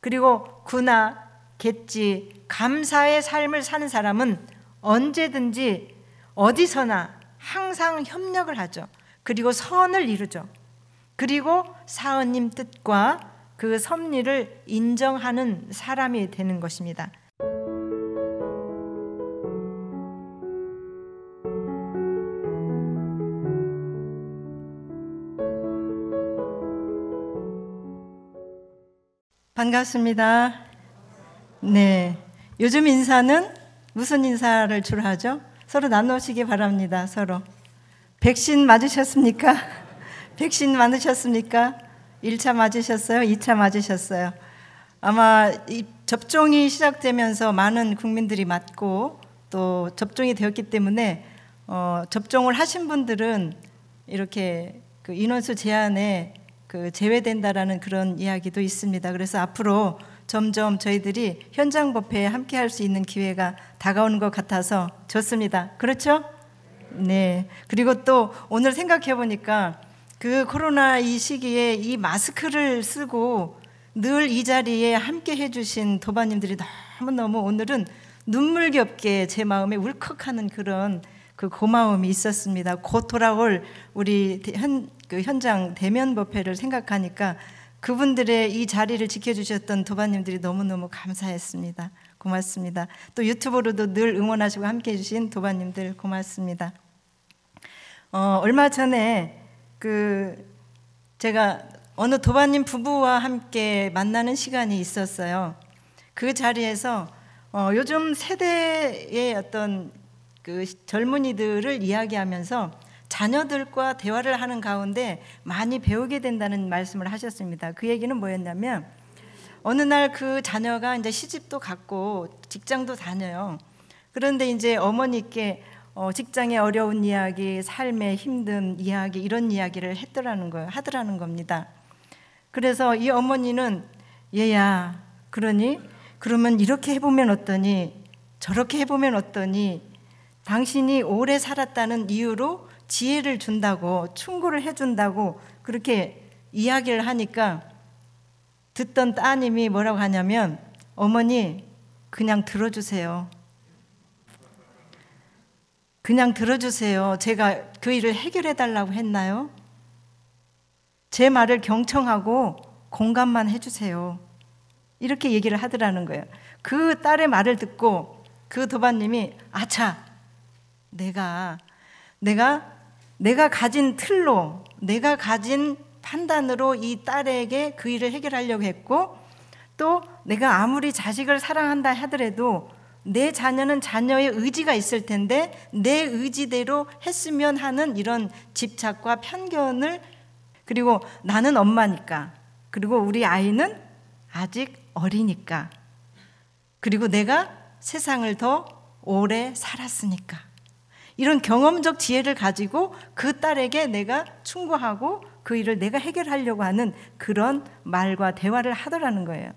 그리고 구나, 겠지, 감사의 삶을 사는 사람은 언제든지 어디서나 항상 협력을 하죠. 그리고 선을 이루죠. 그리고 사은님 뜻과 그 섭리를 인정하는 사람이 되는 것입니다. 반갑습니다. 네, 요즘 인사는 무슨 인사를 주로 하죠? 서로 나누시기 바랍니다. 서로. 백신 맞으셨습니까? 백신 맞으셨습니까? 1차 맞으셨어요? 2차 맞으셨어요? 아마 이 접종이 시작되면서 많은 국민들이 맞고 또 접종이 되었기 때문에 접종을 하신 분들은 이렇게 그 인원수 제한에 제외된다라는 그런 이야기도 있습니다. 그래서 앞으로 점점 저희들이 현장 법회에 함께 할 수 있는 기회가 다가오는 것 같아서 좋습니다. 그렇죠? 네. 그리고 또 오늘 생각해 보니까 그 코로나 이 시기에 이 마스크를 쓰고 늘 이 자리에 함께 해주신 도반님들이 너무너무 오늘은 눈물겹게 제 마음에 울컥하는 그런 그 고마움이 있었습니다. 곧 돌아올 우리 현장 대면 법회를 생각하니까 그분들의 이 자리를 지켜주셨던 도반님들이 너무너무 감사했습니다. 고맙습니다. 또 유튜브로도 늘 응원하시고 함께해 주신 도반님들 고맙습니다. 얼마 전에 제가 어느 도반님 부부와 함께 만나는 시간이 있었어요. 그 자리에서 요즘 세대의 어떤 그 젊은이들을 이야기하면서 자녀들과 대화를 하는 가운데 많이 배우게 된다는 말씀을 하셨습니다. 그 얘기는 뭐였냐면 어느 날 그 자녀가 이제 시집도 갔고 직장도 다녀요. 그런데 이제 어머니께 직장의 어려운 이야기, 삶의 힘든 이야기 이런 이야기를 하더라는 겁니다. 그래서 이 어머니는 얘야, 그러면 이렇게 해보면 어떠니? 저렇게 해보면 어떠니? 당신이 오래 살았다는 이유로 지혜를 준다고, 충고를 해준다고 그렇게 이야기를 하니까 듣던 따님이 뭐라고 하냐면 어머니 그냥 들어주세요. 그냥 들어주세요. 제가 그 일을 해결해 달라고 했나요? 제 말을 경청하고 공감만 해주세요. 이렇게 얘기를 하더라는 거예요. 그 딸의 말을 듣고 그 도반님이 아차, 내가 가진 틀로, 내가 가진 판단으로 이 딸에게 그 일을 해결하려고 했고 또 내가 아무리 자식을 사랑한다 하더라도 내 자녀는 자녀의 의지가 있을 텐데 내 의지대로 했으면 하는 이런 집착과 편견을, 그리고 나는 엄마니까, 그리고 우리 아이는 아직 어리니까, 그리고 내가 세상을 더 오래 살았으니까 이런 경험적 지혜를 가지고 그 딸에게 내가 충고하고 그 일을 내가 해결하려고 하는 그런 말과 대화를 하더라는 거예요.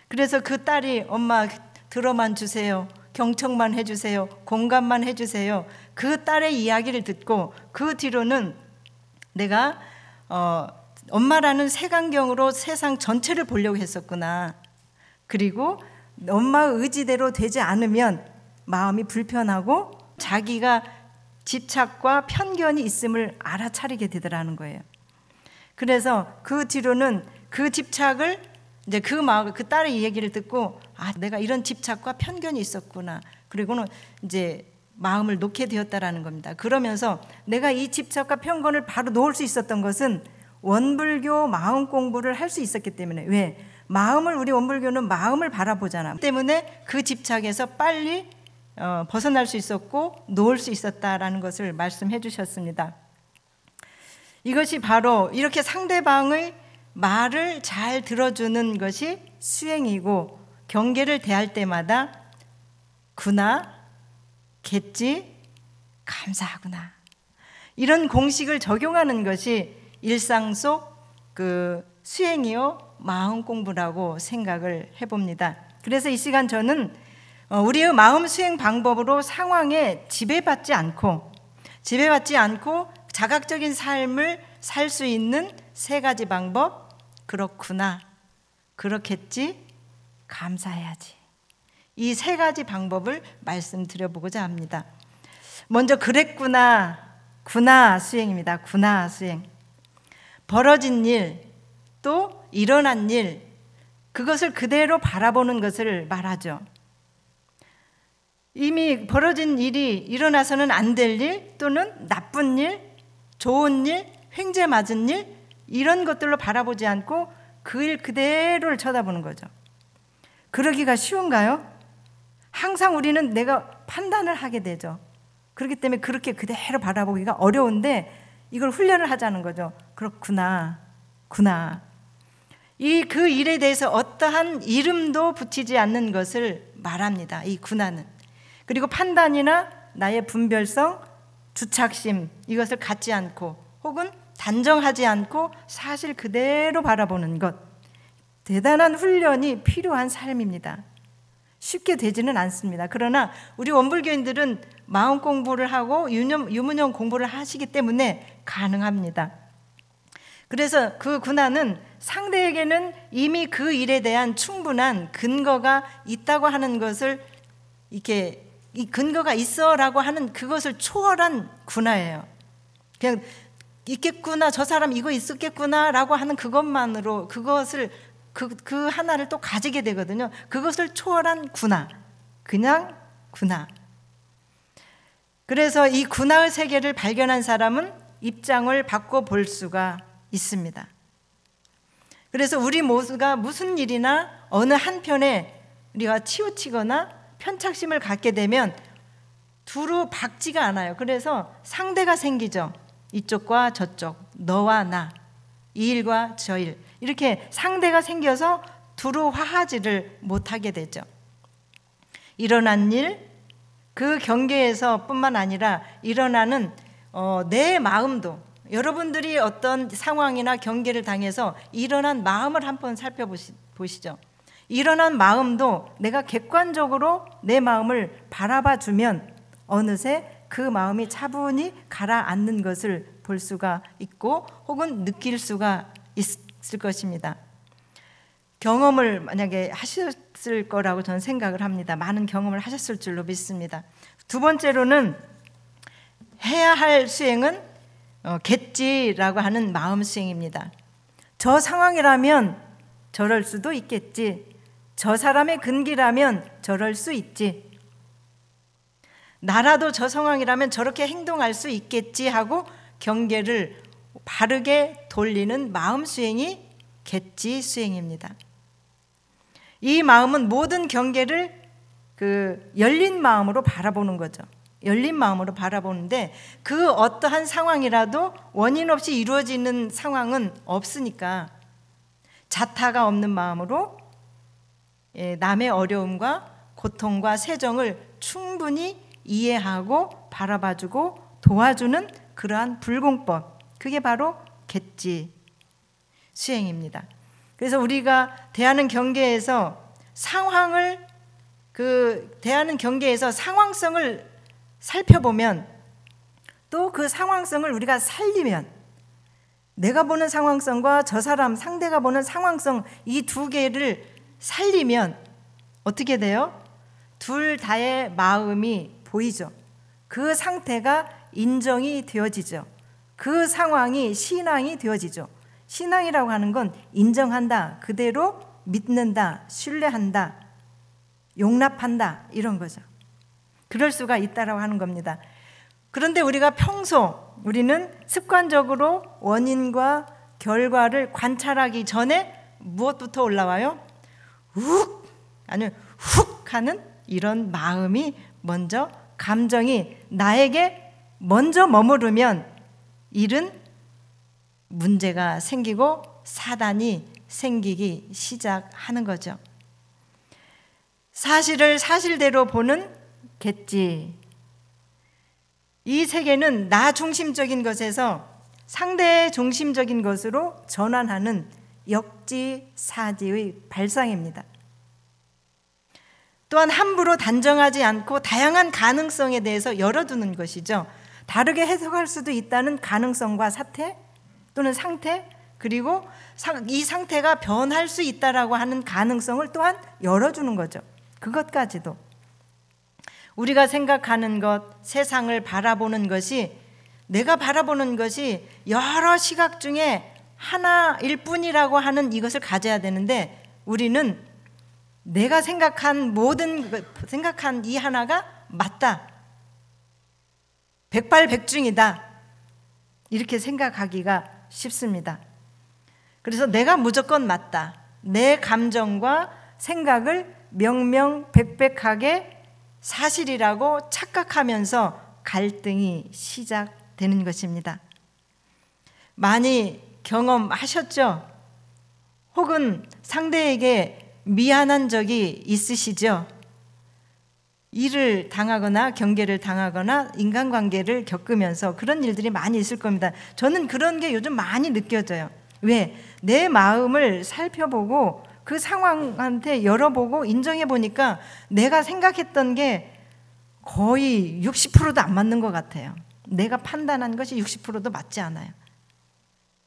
그래서 그 딸이 엄마 들어만 주세요. 경청만 해주세요. 공감만 해주세요. 그 딸의 이야기를 듣고 그 뒤로는 내가 엄마라는 색안경으로 세상 전체를 보려고 했었구나. 그리고 엄마의 의지대로 되지 않으면 마음이 불편하고 자기가 집착과 편견이 있음을 알아차리게 되더라는 거예요. 그래서 그 뒤로는 그 집착을 이제 그 딸의 얘기를 듣고 내가 이런 집착과 편견이 있었구나. 그리고는 이제 마음을 놓게 되었다라는 겁니다. 그러면서 내가 이 집착과 편견을 바로 놓을 수 있었던 것은 원불교 마음 공부를 할 수 있었기 때문에. 왜? 우리 원불교는 마음을 바라보잖아. 때문에 그 집착에서 빨리 벗어날 수 있었고 놓을 수 있었다라는 것을 말씀해 주셨습니다. 이것이 바로 이렇게 상대방의 말을 잘 들어주는 것이 수행이고, 경계를 대할 때마다 구나, 겠지, 감사하구나, 이런 공식을 적용하는 것이 일상 속 그 수행이요 마음 공부라고 생각을 해봅니다. 그래서 이 시간 저는 우리의 마음 수행 방법으로 상황에 지배받지 않고 자각적인 삶을 살 수 있는 세 가지 방법, 그렇구나, 그렇겠지, 감사해야지. 이 세 가지 방법을 말씀드려보고자 합니다. 먼저 그랬구나, 구나 수행입니다. 구나 수행. 벌어진 일, 또 일어난 일, 그것을 그대로 바라보는 것을 말하죠. 이미 벌어진 일이 일어나서는 안 될 일, 또는 나쁜 일, 좋은 일, 횡재 맞은 일, 이런 것들로 바라보지 않고 그 일 그대로를 쳐다보는 거죠. 그러기가 쉬운가요? 항상 우리는 내가 판단을 하게 되죠. 그렇기 때문에 그렇게 그대로 바라보기가 어려운데 이걸 훈련을 하자는 거죠. 그렇구나, 구나. 그 일에 대해서 어떠한 이름도 붙이지 않는 것을 말합니다. 이 구나는. 그리고 판단이나 나의 분별성, 주착심, 이것을 갖지 않고 혹은 단정하지 않고 사실 그대로 바라보는 것. 대단한 훈련이 필요한 삶입니다. 쉽게 되지는 않습니다. 그러나 우리 원불교인들은 마음 공부를 하고 유문형 공부를 하시기 때문에 가능합니다. 그래서 그 군화는 상대에게는 이미 그 일에 대한 충분한 근거가 있다고 하는 것을 이렇게 이 근거가 있어라고 하는 그것을 초월한 군화예요. 그냥 있겠구나, 저 사람 이거 있었겠구나라고 하는 그것만으로 그것을 그 하나를 또 가지게 되거든요. 그것을 초월한 군화, 그냥 군화. 그래서 이 군화의 세계를 발견한 사람은 입장을 바꿔볼 수가 있습니다. 그래서 우리 모두가 무슨 일이나 어느 한편에 우리가 치우치거나 편착심을 갖게 되면 두루 박지가 않아요. 그래서 상대가 생기죠. 이쪽과 저쪽, 너와 나, 이 일과 저 일, 이렇게 상대가 생겨서 두루 화하지를 못하게 되죠. 일어난 일, 그 경계에서 뿐만 아니라 일어나는 내 마음도, 여러분들이 어떤 상황이나 경계를 당해서 일어난 마음을 한번 살펴보시죠. 일어난 마음도 내가 객관적으로 내 마음을 바라봐 주면 어느새 그 마음이 차분히 가라앉는 것을 볼 수가 있고 혹은 느낄 수가 있을 것입니다. 경험을 만약에 하셨을 거라고 저는 생각을 합니다. 많은 경험을 하셨을 줄로 믿습니다. 두 번째로는 해야 할 수행은 겠지라고 하는 마음 수행입니다. 저 상황이라면 저럴 수도 있겠지. 저 사람의 근기라면 저럴 수 있지. 나라도 저 상황이라면 저렇게 행동할 수 있겠지 하고 경계를 바르게 돌리는 마음 수행이 겠지 수행입니다. 이 마음은 모든 경계를 열린 마음으로 바라보는 거죠. 열린 마음으로 바라보는데 그 어떠한 상황이라도 원인 없이 이루어지는 상황은 없으니까 자타가 없는 마음으로 남의 어려움과 고통과 세정을 충분히 이해하고 바라봐주고 도와주는 그러한 불공법, 그게 바로 겠지 수행입니다. 그래서 우리가 대하는 경계에서 대하는 경계에서 상황성을 살펴보면 또 그 상황성을 우리가 살리면 내가 보는 상황성과 저 사람 상대가 보는 상황성 이 두 개를 살리면 어떻게 돼요? 둘 다의 마음이 보이죠. 그 상태가 인정이 되어지죠. 그 상황이 신앙이 되어지죠. 신앙이라고 하는 건 인정한다, 그대로 믿는다, 신뢰한다, 용납한다 이런 거죠. 그럴 수가 있다라고 하는 겁니다. 그런데 우리가 우리는 습관적으로 원인과 결과를 관찰하기 전에 무엇부터 올라와요? 아니면 훅 하는 이런 마음이 먼저, 감정이 나에게 먼저 머무르면 일은 문제가 생기고 사단이 생기기 시작하는 거죠. 사실을 사실대로 보는 겠지. 이 세계는 나 중심적인 것에서 상대 중심적인 것으로 전환하는 역지사지의 발상입니다. 또한 함부로 단정하지 않고 다양한 가능성에 대해서 열어두는 것이죠. 다르게 해석할 수도 있다는 가능성과 사태 또는 상태, 그리고 이 상태가 변할 수 있다라고 하는 가능성을 또한 열어주는 거죠. 그것까지도. 우리가 생각하는 것, 세상을 바라보는 것이, 내가 바라보는 것이 여러 시각 중에 하나일 뿐이라고 하는 이것을 가져야 되는데, 우리는 내가 생각한 이 하나가 맞다, 백발백중이다, 이렇게 생각하기가 쉽습니다. 그래서 내가 무조건 맞다, 내 감정과 생각을 명명백백하게 사실이라고 착각하면서 갈등이 시작되는 것입니다. 많이 경험하셨죠? 혹은 상대에게 미안한 적이 있으시죠? 일을 당하거나 경계를 당하거나 인간관계를 겪으면서 그런 일들이 많이 있을 겁니다. 저는 그런 게 요즘 많이 느껴져요. 왜? 내 마음을 살펴보고 그 상황한테 열어보고 인정해 보니까 내가 생각했던 게 거의 60%도 안 맞는 것 같아요. 내가 판단한 것이 60%도 맞지 않아요.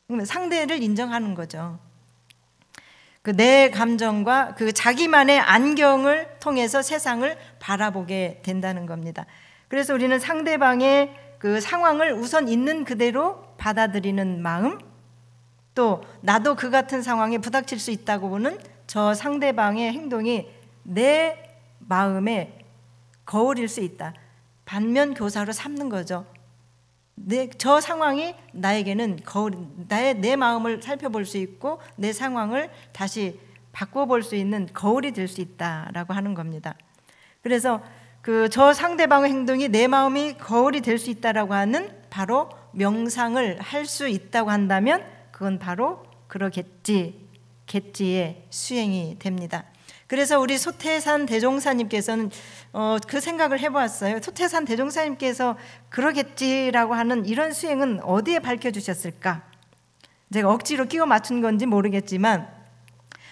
그러면 상대를 인정하는 거죠. 그 내 감정과 그 자기만의 안경을 통해서 세상을 바라보게 된다는 겁니다. 그래서 우리는 상대방의 그 상황을 우선 있는 그대로 받아들이는 마음, 또 나도 그 같은 상황에 부닥칠 수 있다고 보는 저 상대방의 행동이 내 마음에 거울일 수 있다, 반면 교사로 삼는 거죠. 저 상황이 나에게는 거울, 내 마음을 살펴볼 수 있고 내 상황을 다시 바꿔볼 수 있는 거울이 될 수 있다라고 하는 겁니다. 그래서 저 상대방의 행동이 내 마음이 거울이 될 수 있다라고 하는 바로 명상을 할 수 있다고 한다면 그건 바로 겠지의 수행이 됩니다. 그래서 우리 소태산 대종사님께서는 그 생각을 해보았어요. 소태산 대종사님께서 그러겠지라고 하는 이런 수행은 어디에 밝혀주셨을까? 제가 억지로 끼워 맞춘 건지 모르겠지만,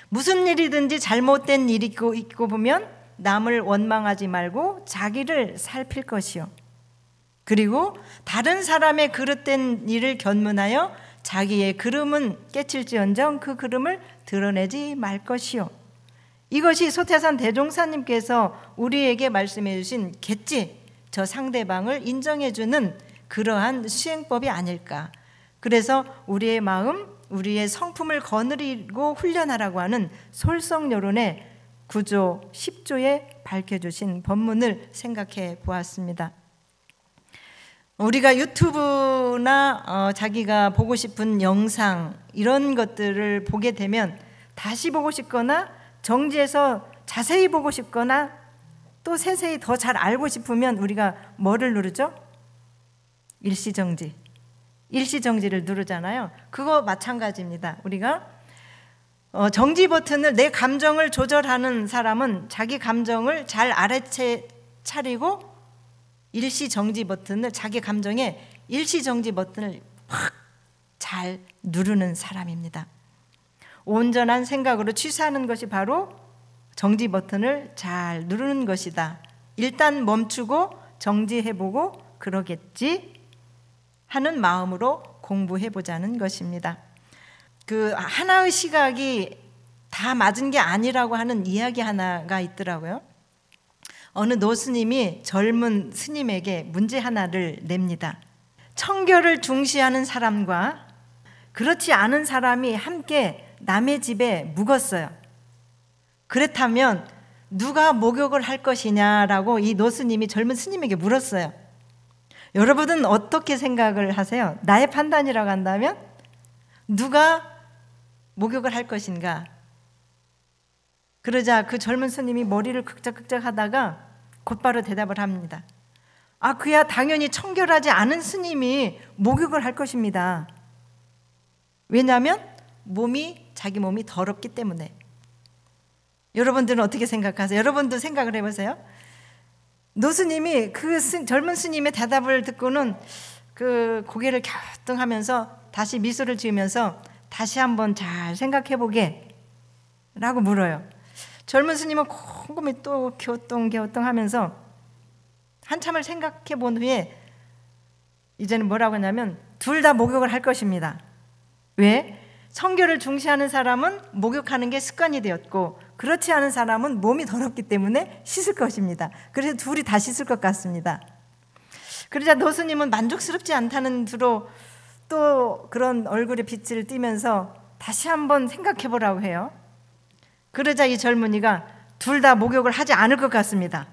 무슨 일이든지 잘못된 일이 있고 보면 남을 원망하지 말고 자기를 살필 것이요, 그리고 다른 사람의 그릇된 일을 견문하여 자기의 그름은 깨칠지언정 그 그름을 드러내지 말 것이요. 이것이 소태산 대종사님께서 우리에게 말씀해 주신 겠지, 저 상대방을 인정해 주는 그러한 수행법이 아닐까. 그래서 우리의 마음, 우리의 성품을 거느리고 훈련하라고 하는 솔성요론의 9조 10조에 밝혀주신 법문을 생각해 보았습니다. 우리가 유튜브나 자기가 보고 싶은 영상, 이런 것들을 보게 되면 다시 보고 싶거나 정지해서 자세히 보고 싶거나 또 세세히 더 잘 알고 싶으면 우리가 뭐를 누르죠? 일시정지를 누르잖아요. 그거 마찬가지입니다. 우리가 정지 버튼을, 내 감정을 조절하는 사람은 자기 감정을 잘 알아채 차리고 일시정지 버튼을, 자기 감정에 일시정지 버튼을 확 잘 누르는 사람입니다. 온전한 생각으로 취사하는 것이 바로 정지 버튼을 잘 누르는 것이다. 일단 멈추고 정지해보고 그러겠지 하는 마음으로 공부해보자는 것입니다. 그 하나의 시각이 다 맞은 게 아니라고 하는 이야기 하나가 있더라고요. 어느 노스님이 젊은 스님에게 문제 하나를 냅니다. 청결을 중시하는 사람과 그렇지 않은 사람이 함께 남의 집에 묵었어요. 그렇다면 누가 목욕을 할 것이냐라고 이 노스님이 젊은 스님에게 물었어요. 여러분은 어떻게 생각을 하세요? 나의 판단이라고 한다면 누가 목욕을 할 것인가? 그러자 그 젊은 스님이 머리를 극적극적 하다가 곧바로 대답을 합니다. 그야 당연히 청결하지 않은 스님이 목욕을 할 것입니다. 왜냐하면 자기 몸이 더럽기 때문에. 여러분들은 어떻게 생각하세요? 여러분도 생각을 해보세요. 노스님이 그 젊은 스님의 대답을 듣고는 그 고개를 갸우뚱하면서 다시 미소를 지으면서 다시 한번 잘 생각해보게 라고 물어요. 젊은 스님은 곰곰이 또 갸우뚱하면서 한참을 생각해 본 후에 이제는 뭐라고 하냐면 둘 다 목욕을 할 것입니다. 왜? 청결을 중시하는 사람은 목욕하는 게 습관이 되었고, 그렇지 않은 사람은 몸이 더럽기 때문에 씻을 것입니다. 그래서 둘이 다 씻을 것 같습니다. 그러자 노스님은 만족스럽지 않다는 두로 또 그런 얼굴에 빛을 띠면서 다시 한번 생각해 보라고 해요. 그러자 이 젊은이가 둘 다 목욕을 하지 않을 것 같습니다.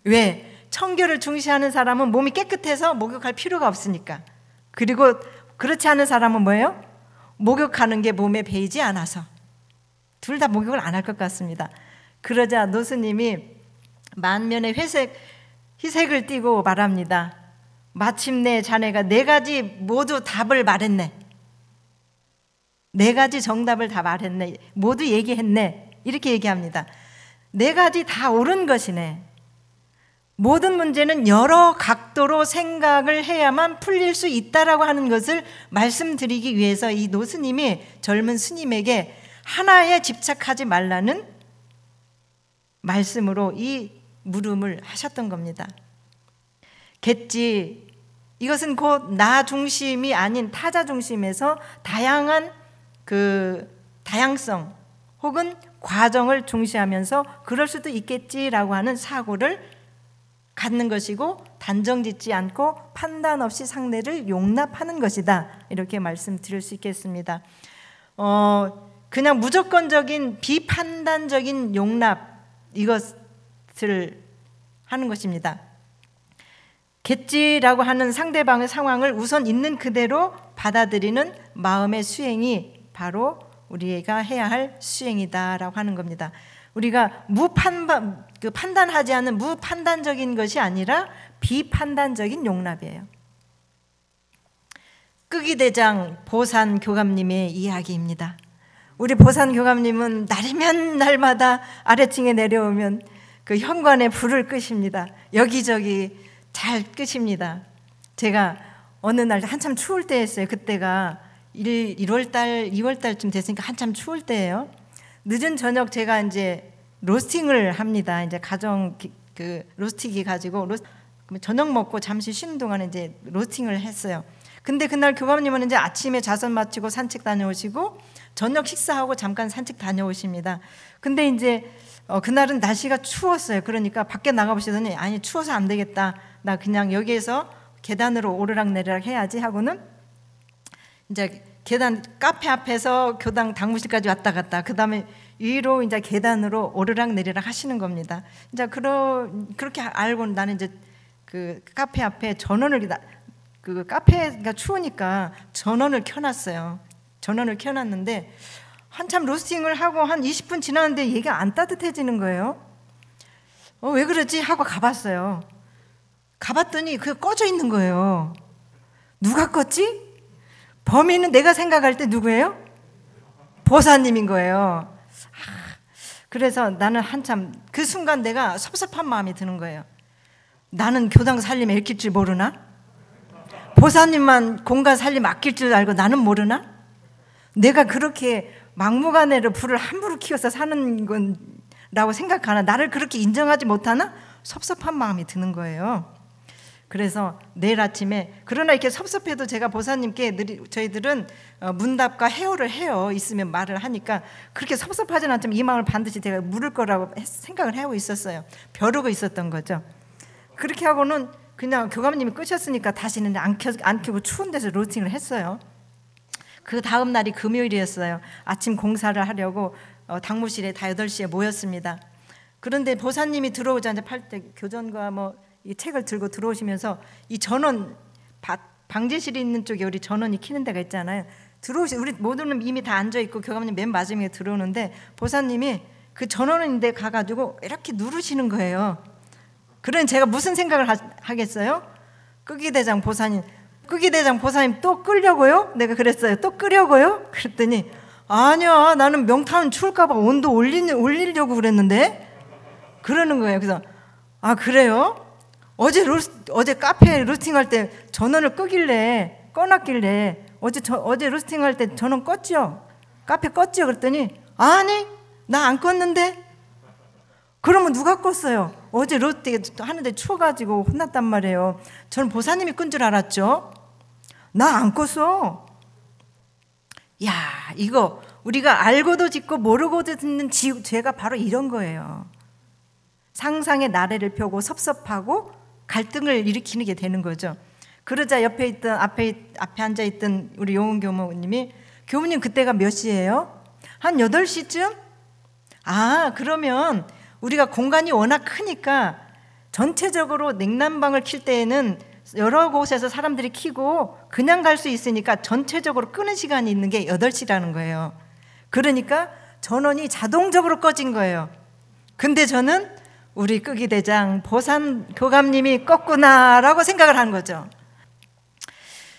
왜? 청결을 중시하는 사람은 몸이 깨끗해서 목욕할 필요가 없으니까. 그리고 그렇지 않은 사람은 뭐예요? 목욕하는 게 몸에 배이지 않아서 둘 다 목욕을 안 할 것 같습니다. 그러자 노스님이 만면에 희색을 띠고 말합니다. 마침내 자네가 4가지 모두 답을 말했네. 4가지 정답을 다 말했네. 모두 얘기했네. 이렇게 얘기합니다. 4가지 다 옳은 것이네. 모든 문제는 여러 각도로 생각을 해야만 풀릴 수 있다라고 하는 것을 말씀드리기 위해서 이 노스님이 젊은 스님에게 하나에 집착하지 말라는 말씀으로 이 물음을 하셨던 겁니다. 겠지, 이것은 곧 나 중심이 아닌 타자 중심에서 다양한 그 다양성 혹은 과정을 중시하면서 그럴 수도 있겠지라고 하는 사고를 갖는 것이고, 단정짓지 않고 판단 없이 상대를 용납하는 것이다, 이렇게 말씀드릴 수 있겠습니다. 그냥 무조건적인 비판단적인 용납, 이것을 하는 것입니다. 겠지라고 하는 상대방의 상황을 우선 있는 그대로 받아들이는 마음의 수행이 바로 우리가 해야 할 수행이다라고 하는 겁니다. 우리가 판단하지 않는 무판단적인 것이 아니라 비판단적인 용납이에요. 끄기대장 보산 교감님의 이야기입니다. 우리 보산 교감님은 날이면 날마다 아래층에 내려오면 그 현관에 불을 끄십니다. 여기저기 잘 끄십니다. 제가 어느 날 한참 추울 때였어요. 그때가 1월달, 2월달쯤 됐으니까 한참 추울 때예요. 늦은 저녁 제가 이제 로스팅을 합니다. 이제 가정 그 로스팅기 가지고 저녁 먹고 잠시 쉬는 동안에 이제 로스팅을 했어요. 근데 그날 교감님은 이제 아침에 자선 마치고 산책 다녀오시고 저녁 식사하고 잠깐 산책 다녀오십니다. 근데 이제 그날은 날씨가 추웠어요. 그러니까 밖에 나가보시더니 아니 추워서 안 되겠다. 나 그냥 여기에서 계단으로 오르락내리락 해야지 하고는 이제 계단 카페 앞에서 교당 당무실까지 왔다 갔다. 그 다음에 위로 이제 계단으로 오르락내리락 하시는 겁니다. 이제 그렇게 알고 나는 이제 그 카페 앞에 전원을 그 카페가 추우니까 전원을 켜놨어요. 전원을 켜놨는데 한참 로스팅을 하고 한 20분 지났는데 얘가 안 따뜻해지는 거예요. 왜 그러지 하고 가봤어요. 가봤더니 그게 꺼져 있는 거예요. 누가 껐지? 범인은 내가 생각할 때 누구예요? 보사님인 거예요. 그래서 나는 한참 그 순간 내가 섭섭한 마음이 드는 거예요. 나는 교당 살림 애낄 줄 모르나? 보사님만 공간 살림 아낄 줄 알고 나는 모르나? 내가 그렇게 막무가내로 불을 함부로 키워서 사는 건라고 생각하나? 나를 그렇게 인정하지 못하나? 섭섭한 마음이 드는 거예요. 그래서 내일 아침에, 그러나 이렇게 섭섭해도 제가 보사님께 저희들은 문답과 해오를 해요. 있으면 말을 하니까 그렇게 섭섭하진 않지만 이 마음을 반드시 제가 물을 거라고 생각을 하고 있었어요. 벼르고 있었던 거죠. 그렇게 하고는 그냥 교감님이 끄셨으니까 다시는 안 켜고 추운 데서 로스팅을 했어요. 그 다음 날이 금요일이었어요. 아침 공사를 하려고 당무실에 다 8시에 모였습니다. 그런데 보사님이 들어오자마자 팔때 교전과 이 책을 들고 들어오시면서 이 전원 방제실이 있는 쪽에 우리 전원이 켜는 데가 있잖아요. 우리 모두는 이미 다 앉아 있고 교감님 맨 마지막에 들어오는데 보사님이 그 전원인데 가가지고 이렇게 누르시는 거예요. 그러니 제가 무슨 생각을 하겠어요? 끄기대장 보사님 또 끄려고요? 내가 그랬어요. 또 끄려고요? 그랬더니 아니야, 나는 명탕은 추울까봐 온도 올리려고 그랬는데 그러는 거예요. 그래서 아 그래요? 어제 카페 로스팅할 때 전원을 꺼놨길래 어제 로스팅할 때 전원 껐죠? 카페 껐죠? 그랬더니 아니 나 안 껐는데. 그러면 누가 껐어요? 어제 로스팅 하는데 추워가지고 혼났단 말이에요. 저는 보사님이 끈 줄 알았죠. 나 안 껐어. 야, 이거 우리가 알고도 짓고 모르고도 짓는 죄가 바로 이런 거예요. 상상의 나래를 펴고 섭섭하고 갈등을 일으키는 게 되는 거죠. 그러자 옆에 있던 앞에 앉아 있던 우리 용은 교모님이, 교모님 그때가 몇 시예요? 한 8시쯤? 아, 그러면 우리가 공간이 워낙 크니까 전체적으로 냉난방을 킬 때에는 여러 곳에서 사람들이 켜고 그냥 갈 수 있으니까 전체적으로 끄는 시간이 있는 게 8시라는 거예요. 그러니까 전원이 자동적으로 꺼진 거예요. 근데 저는 우리 끄기 대장 보산 교감님이 껐구나라고 생각을 한 거죠.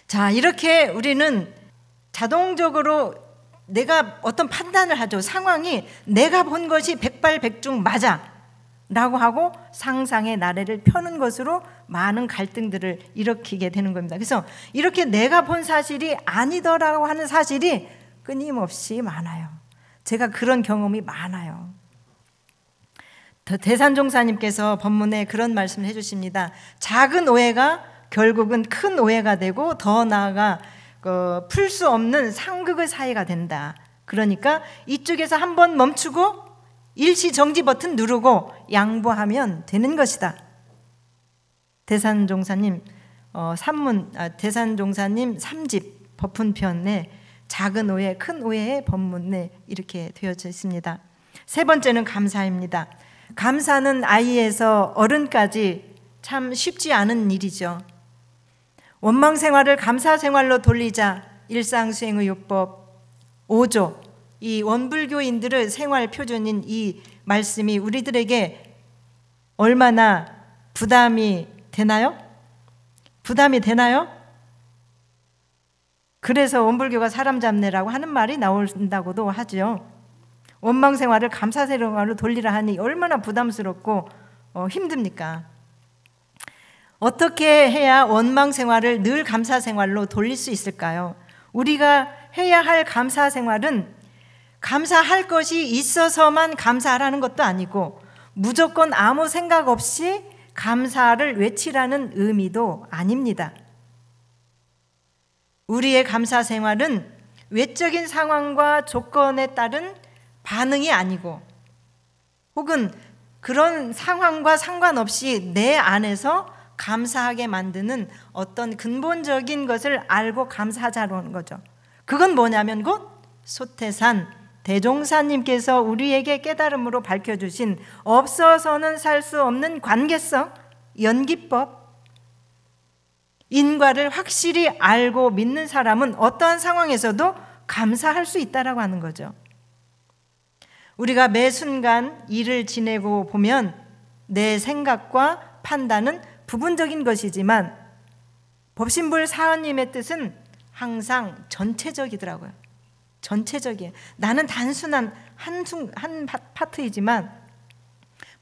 자, 이렇게 우리는 자동적으로 내가 어떤 판단을 하죠. 상황이 내가 본 것이 백발백중 맞아 라고 하고 상상의 나래를 펴는 것으로 많은 갈등들을 일으키게 되는 겁니다. 그래서 이렇게 내가 본 사실이 아니더라고 하는 사실이 끊임없이 많아요. 제가 그런 경험이 많아요. 대산종사님께서 법문에 그런 말씀을 해주십니다. 작은 오해가 결국은 큰 오해가 되고 더 나아가 풀 수 없는 상극의 사이가 된다. 그러니까 이쪽에서 한번 멈추고 일시 정지 버튼 누르고 양보하면 되는 것이다. 대산종사님 대산종사님 3집 법훈편에 작은 오해, 큰 오해의 법문에 이렇게 되어져 있습니다. 세 번째는 감사입니다. 감사는 아이에서 어른까지 참 쉽지 않은 일이죠. 원망 생활을 감사 생활로 돌리자. 일상수행의 요법 5조, 이 원불교인들의 생활 표준인 이 말씀이 우리들에게 얼마나 부담이 되나요? 부담이 되나요? 그래서 원불교가 사람 잡내라고 하는 말이 나온다고도 하죠. 원망 생활을 감사 생활로 돌리라 하니 얼마나 부담스럽고 힘듭니까? 어떻게 해야 원망 생활을 늘 감사 생활로 돌릴 수 있을까요? 우리가 해야 할 감사 생활은 감사할 것이 있어서만 감사하라는 것도 아니고 무조건 아무 생각 없이 감사를 외치라는 의미도 아닙니다. 우리의 감사 생활은 외적인 상황과 조건에 따른 반응이 아니고 혹은 그런 상황과 상관없이 내 안에서 감사하게 만드는 어떤 근본적인 것을 알고 감사하자는 거죠. 그건 뭐냐면 곧 소태산 대종사님께서 우리에게 깨달음으로 밝혀주신 없어서는 살 수 없는 관계성, 연기법, 인과를 확실히 알고 믿는 사람은 어떠한 상황에서도 감사할 수 있다라고 하는 거죠. 우리가 매 순간 일을 지내고 보면 내 생각과 판단은 부분적인 것이지만 법신불 사원님의 뜻은 항상 전체적이더라고요. 전체적이에요. 나는 단순한 한 파트이지만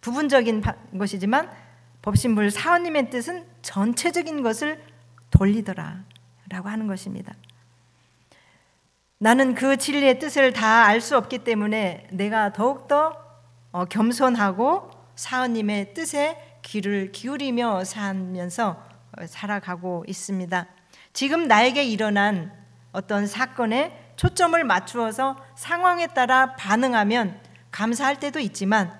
부분적인 것이지만 법신불 사원님의 뜻은 전체적인 것을 돌리더라 라고 하는 것입니다. 나는 그 진리의 뜻을 다 알 수 없기 때문에 내가 더욱더 겸손하고 사원님의 뜻에 귀를 기울이며 살면서 살아가고 있습니다. 지금 나에게 일어난 어떤 사건에 초점을 맞추어서 상황에 따라 반응하면 감사할 때도 있지만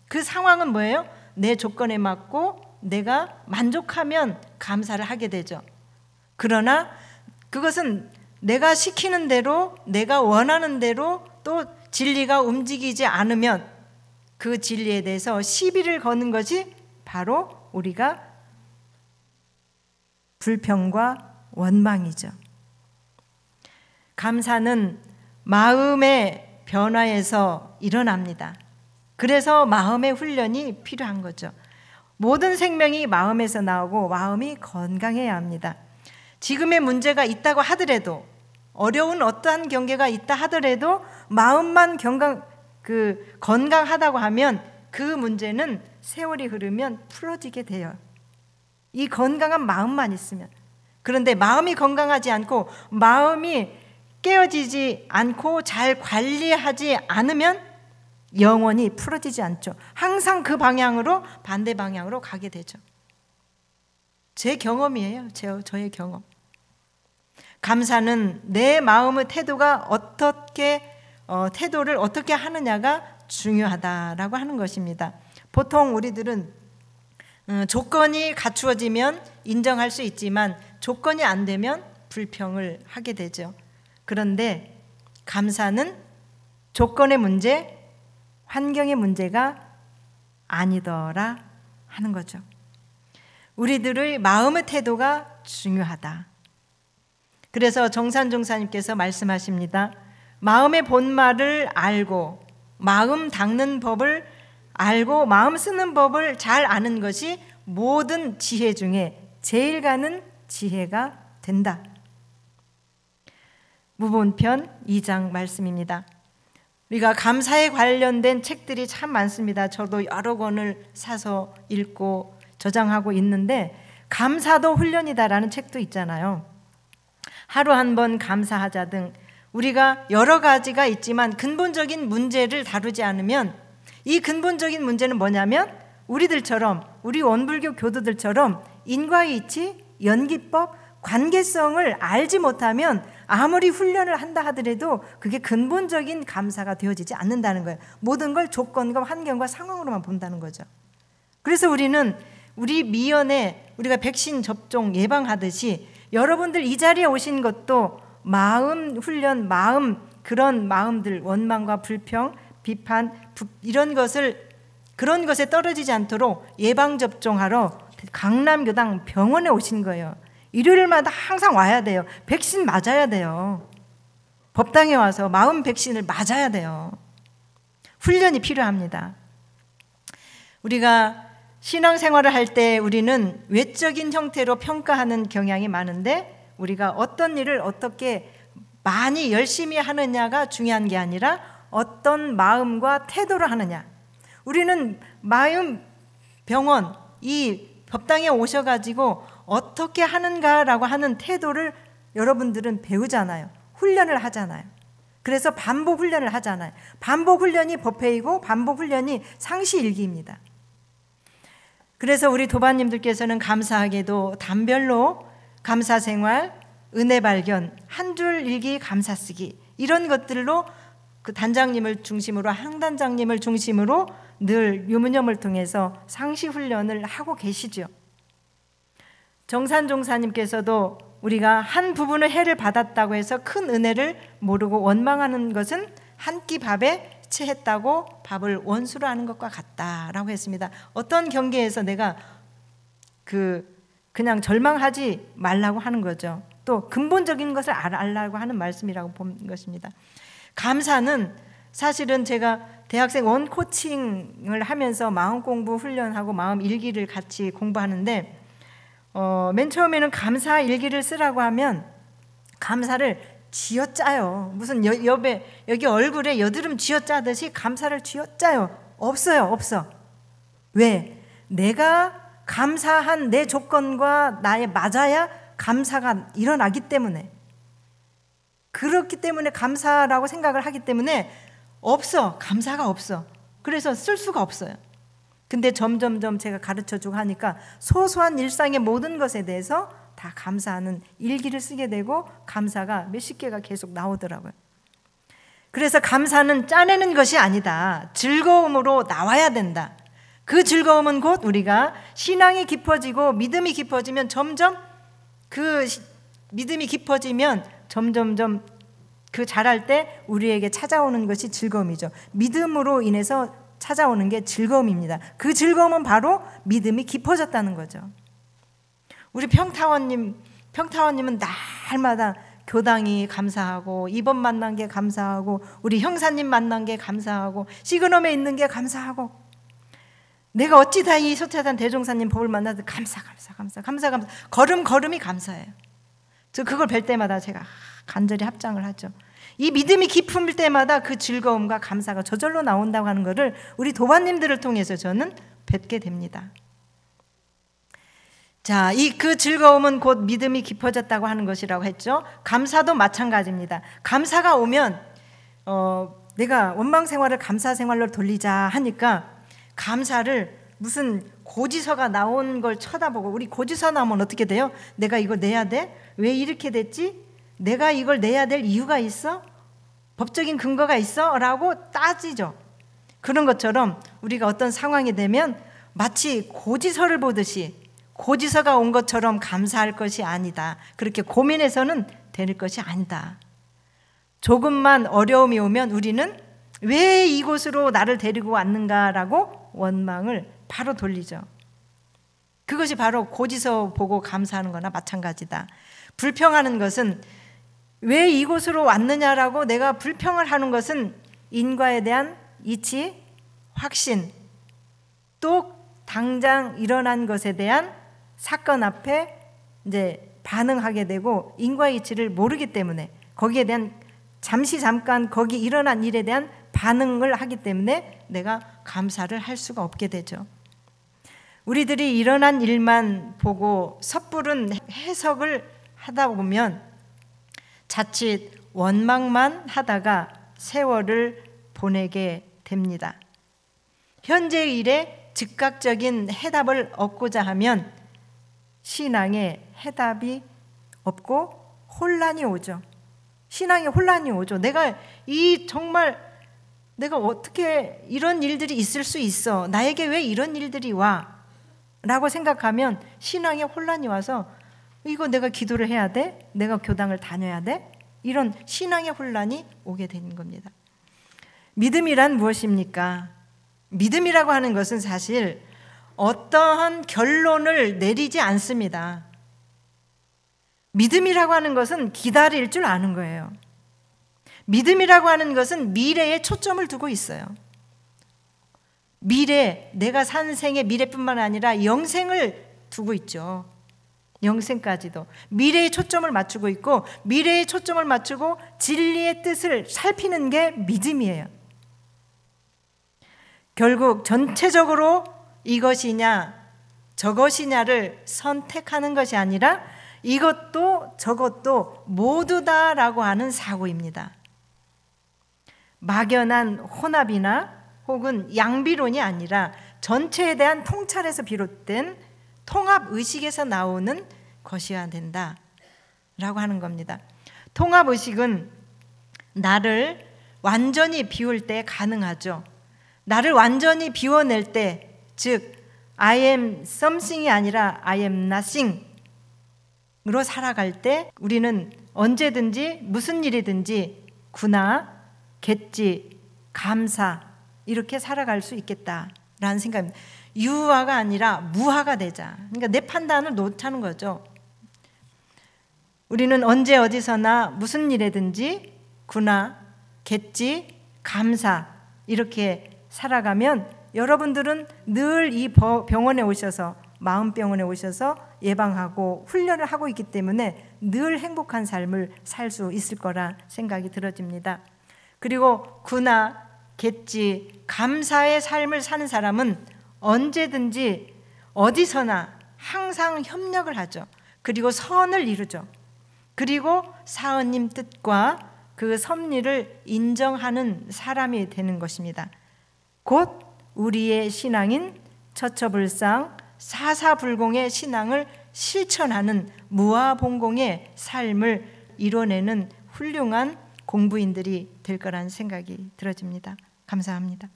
그 상황은 뭐예요? 내 조건에 맞고 내가 만족하면 감사를 하게 되죠. 그러나 그것은 내가 시키는 대로 내가 원하는 대로 또 진리가 움직이지 않으면 그 진리에 대해서 시비를 거는 것이 바로 우리가 불평과 원망이죠. 감사는 마음의 변화에서 일어납니다. 그래서 마음의 훈련이 필요한 거죠. 모든 생명이 마음에서 나오고 마음이 건강해야 합니다. 지금의 문제가 있다고 하더라도 어려운 어떠한 경계가 있다 하더라도 마음만 건강하다고 하면 그 문제는 세월이 흐르면 풀어지게 돼요. 이 건강한 마음만 있으면. 그런데 마음이 건강하지 않고 마음이 깨어지지 않고 잘 관리하지 않으면 영원히 풀어지지 않죠. 항상 그 방향으로 반대 방향으로 가게 되죠. 제 경험이에요. 저의 경험. 감사는 내 마음의 태도가 태도를 어떻게 하느냐가 중요하다라고 하는 것입니다. 보통 우리들은 조건이 갖추어지면 인정할 수 있지만 조건이 안 되면 불평을 하게 되죠. 그런데 감사는 조건의 문제, 환경의 문제가 아니더라 하는 거죠. 우리들의 마음의 태도가 중요하다. 그래서 정산 종사님께서 말씀하십니다. 마음의 본말을 알고 마음 닦는 법을 알고 마음 쓰는 법을 잘 아는 것이 모든 지혜 중에 제일 가는 지혜가 된다. 무본편 2장 말씀입니다. 우리가 감사에 관련된 책들이 참 많습니다. 저도 여러 권을 사서 읽고 저장하고 있는데 감사도 훈련이다라는 책도 있잖아요. 하루 한 번 감사하자 등 우리가 여러 가지가 있지만 근본적인 문제를 다루지 않으면 이 근본적인 문제는 뭐냐면 우리들처럼 우리 원불교 교도들처럼 인과의 이치, 연기법, 관계성을 알지 못하면 아무리 훈련을 한다 하더라도 그게 근본적인 감사가 되어지지 않는다는 거예요. 모든 걸 조건과 환경과 상황으로만 본다는 거죠. 그래서 우리는 우리 미연에 우리가 백신 접종 예방하듯이 여러분들 이 자리에 오신 것도 마음 훈련, 그런 마음들, 원망과 불평, 비판, 이런 그런 것에 떨어지지 않도록 예방접종하러 강남교당 병원에 오신 거예요. 일요일마다 항상 와야 돼요. 백신 맞아야 돼요. 법당에 와서 마음 백신을 맞아야 돼요. 훈련이 필요합니다. 우리가 신앙생활을 할 때 우리는 외적인 형태로 평가하는 경향이 많은데 우리가 어떤 일을 어떻게 많이 열심히 하느냐가 중요한 게 아니라 어떤 마음과 태도를 하느냐. 우리는 마음 병원, 이 법당에 오셔가지고 어떻게 하는가라고 하는 태도를 여러분들은 배우잖아요. 훈련을 하잖아요. 그래서 반복 훈련을 하잖아요. 반복 훈련이 법회이고 반복 훈련이 상시일기입니다. 그래서 우리 도반님들께서는 감사하게도 단별로 감사생활, 은혜 발견, 한 줄 일기 감사 쓰기 이런 것들로 그 단장님을 중심으로 항단장님을 중심으로 늘 유문염을 통해서 상시 훈련을 하고 계시죠. 정산 종사님께서도 우리가 한 부분의 해를 받았다고 해서 큰 은혜를 모르고 원망하는 것은 한 끼 밥에 채했다고 밥을 원수로 하는 것과 같다라고 했습니다. 어떤 경계에서 내가 그냥 절망하지 말라고 하는 거죠. 또 근본적인 것을 알라고 하는 말씀이라고 본 것입니다. 감사는 사실은 제가 대학생 원 코칭을 하면서 마음 공부 훈련하고 마음 일기를 같이 공부하는데 맨 처음에는 감사 일기를 쓰라고 하면 감사를 쥐어짜요. 무슨 여기 얼굴에 여드름 쥐어짜듯이 감사를 쥐어짜요. 없어. 왜? 내가 감사한 내 조건과 나에 맞아야 감사가 일어나기 때문에, 그렇기 때문에 감사라고 생각을 하기 때문에 감사가 없어. 그래서 쓸 수가 없어요. 근데 점점점 제가 가르쳐주고 하니까 소소한 일상의 모든 것에 대해서 다 감사하는 일기를 쓰게 되고 감사가 몇십 개가 계속 나오더라고요. 그래서 감사는 짜내는 것이 아니다. 즐거움으로 나와야 된다. 그 즐거움은 곧 우리가 신앙이 깊어지고 믿음이 깊어지면 점점 점점점 그 자랄 때 우리에게 찾아오는 것이 즐거움이죠. 믿음으로 인해서 찾아오는 게 즐거움입니다. 그 즐거움은 바로 믿음이 깊어졌다는 거죠. 우리 평타원님은 날마다 교당이 감사하고 이번 만난 게 감사하고 우리 형사님 만난 게 감사하고 시그넘에 있는 게 감사하고 내가 어찌 다 이 소태산 대종사님 법을 만나도 감사 걸음이 감사해요. 저 그걸 뵐 때마다 제가 간절히 합장을 하죠. 이 믿음이 깊을 때마다 그 즐거움과 감사가 저절로 나온다고 하는 것을 우리 도반님들을 통해서 저는 뵙게 됩니다. 자, 그 즐거움은 곧 믿음이 깊어졌다고 하는 것이라고 했죠. 감사도 마찬가지입니다. 감사가 오면 내가 원망 생활을 감사 생활로 돌리자 하니까 감사를 무슨 고지서가 나온 걸 쳐다보고, 우리 고지서 나오면 어떻게 돼요? 내가 이거 내야 돼? 왜 이렇게 됐지? 내가 이걸 내야 될 이유가 있어? 법적인 근거가 있어? 라고 따지죠. 그런 것처럼 우리가 어떤 상황이 되면 마치 고지서를 보듯이 고지서가 온 것처럼 감사할 것이 아니다. 그렇게 고민해서는 될 것이 아니다. 조금만 어려움이 오면 우리는 왜 이곳으로 나를 데리고 왔는가라고 원망을 바로 돌리죠. 그것이 바로 고지서 보고 감사하는 거나 마찬가지다. 불평하는 것은 왜 이곳으로 왔느냐라고 내가 불평을 하는 것은 인과에 대한 이치, 확신, 또 당장 일어난 것에 대한 사건 앞에 이제 반응하게 되고 인과의 이치를 모르기 때문에 거기에 대한 잠깐 거기 일어난 일에 대한 반응을 하기 때문에 내가 감사를 할 수가 없게 되죠. 우리들이 일어난 일만 보고 섣부른 해석을 하다 보면 자칫 원망만 하다가 세월을 보내게 됩니다. 현재의 일에 즉각적인 해답을 얻고자 하면 신앙에 해답이 없고 혼란이 오죠. 신앙에 혼란이 오죠. 내가 어떻게 이런 일들이 있을 수 있어? 나에게 왜 이런 일들이 와? 라고 생각하면 신앙에 혼란이 와서 이거 내가 기도를 해야 돼? 내가 교당을 다녀야 돼? 이런 신앙의 혼란이 오게 되는 겁니다. 믿음이란 무엇입니까? 믿음이라고 하는 것은 사실 어떠한 결론을 내리지 않습니다. 믿음이라고 하는 것은 기다릴 줄 아는 거예요. 믿음이라고 하는 것은 미래에 초점을 두고 있어요. 미래, 내가 산 생의 미래뿐만 아니라 영생을 두고 있죠. 영생까지도 미래에 초점을 맞추고 있고, 미래에 초점을 맞추고 진리의 뜻을 살피는 게 믿음이에요. 결국 전체적으로 이것이냐 저것이냐를 선택하는 것이 아니라 이것도 저것도 모두다라고 하는 사고입니다. 막연한 혼합이나 혹은 양비론이 아니라 전체에 대한 통찰에서 비롯된 통합의식에서 나오는 것이어야 된다라고 하는 겁니다. 통합의식은 나를 완전히 비울 때 가능하죠. 나를 완전히 비워낼 때, 즉 I am something이 아니라 I am nothing으로 살아갈 때 우리는 언제든지 무슨 일이든지 구나, 겠지, 감사 이렇게 살아갈 수 있겠다라는 생각입니다. 유화가 아니라 무화가 되자. 그러니까 내 판단을 놓자는 거죠. 우리는 언제 어디서나 무슨 일에든지 구나, 겠지, 감사 이렇게 살아가면 여러분들은 늘 이 병원에 오셔서, 마음병원에 오셔서 예방하고 훈련을 하고 있기 때문에 늘 행복한 삶을 살 수 있을 거라 생각이 들어집니다. 그리고 구나, 겠지, 감사의 삶을 사는 사람은 언제든지 어디서나 항상 협력을 하죠. 그리고 선을 이루죠. 그리고 사은님 뜻과 그 섭리를 인정하는 사람이 되는 것입니다. 곧 우리의 신앙인 처처불상 사사불공의 신앙을 실천하는 무아봉공의 삶을 이뤄내는 훌륭한 공부인들이 될 거라는 생각이 들어집니다. 감사합니다.